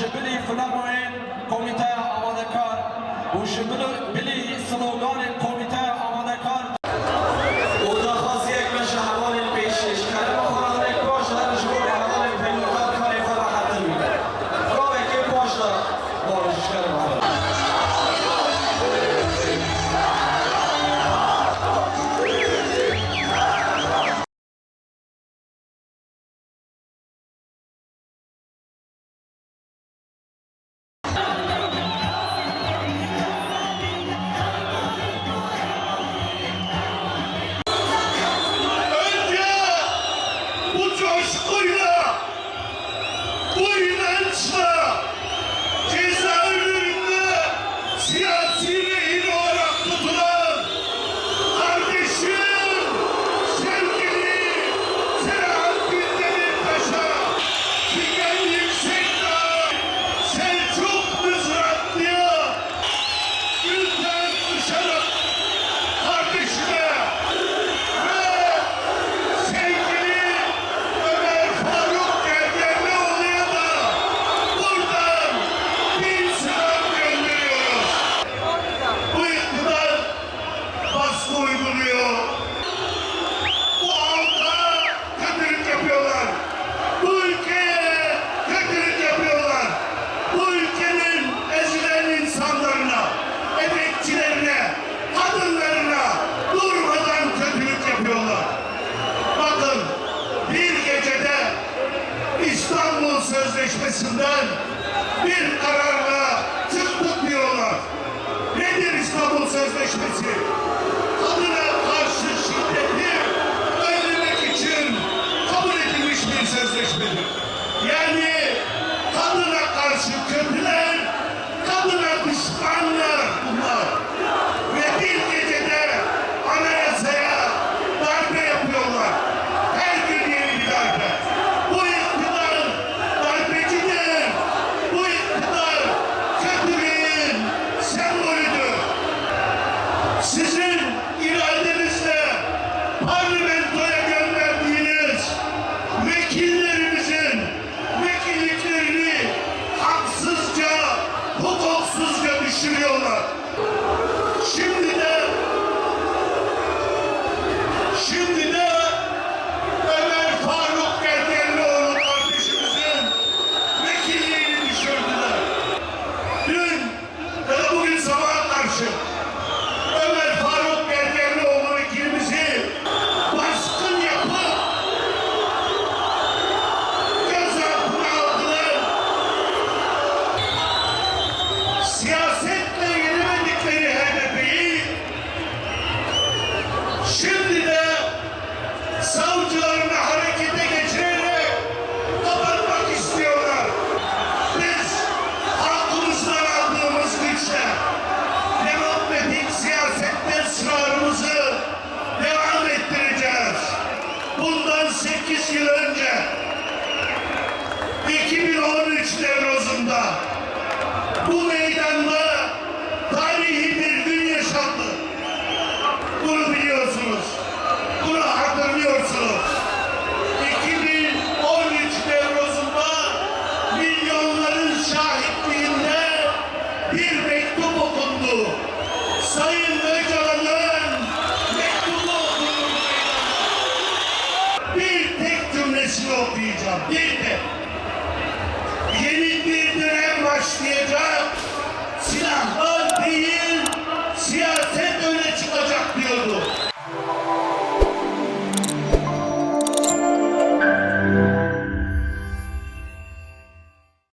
شبلي فلاموين كوميتا آماده‌کار و شبلی سلوگان کمیته آماده‌کار و داخواست یک مشه حوال پیشش کرده و خواهد یک باش در جمهور حوال پیلوکات کاری فراحت میده راه که باش در بارشش کرده İstanbul Sözleşmesi'nden bir kararla çıktık diyorlar. Nedir İstanbul Sözleşmesi? Kadına karşı şiddeti önlemek için kabul edilmiş bir sözleşmedir. Yani kadına karşı kötüler, kadına düşmanlar bunlar. Ve bir gecede anayasaya darbe yapıyorlar. Her gün yeni bir darbe. Bu iktidar darbecidir. Bu iktidar kötülüğün sembolüdür. Sizin iradenizle parlamentoya gönderdiğiniz vekillerimizin vekilliklerini haksızca, hukuksuzca düşürüyorlar. Şimdi de Ömer Faruk Gergerlioğlu kardeşimizin vekilliğini düşürdüler. Dün ya da bugün sabaha karşı Ömer Faruk Gergerlioğlu vekilimizi baskın yapıp gözaltına aldılar. Siyasetle yenemedikleri HDP'yi şimdi de savcılarını harekete geçirerek kapatmak istiyorlar. Biz halkımızdan aldığımız güçle demokratik siyasette ısrarımızı devam ettireceğiz. Bundan 8 yıl önce 2013 Nevruz'unda bu meclis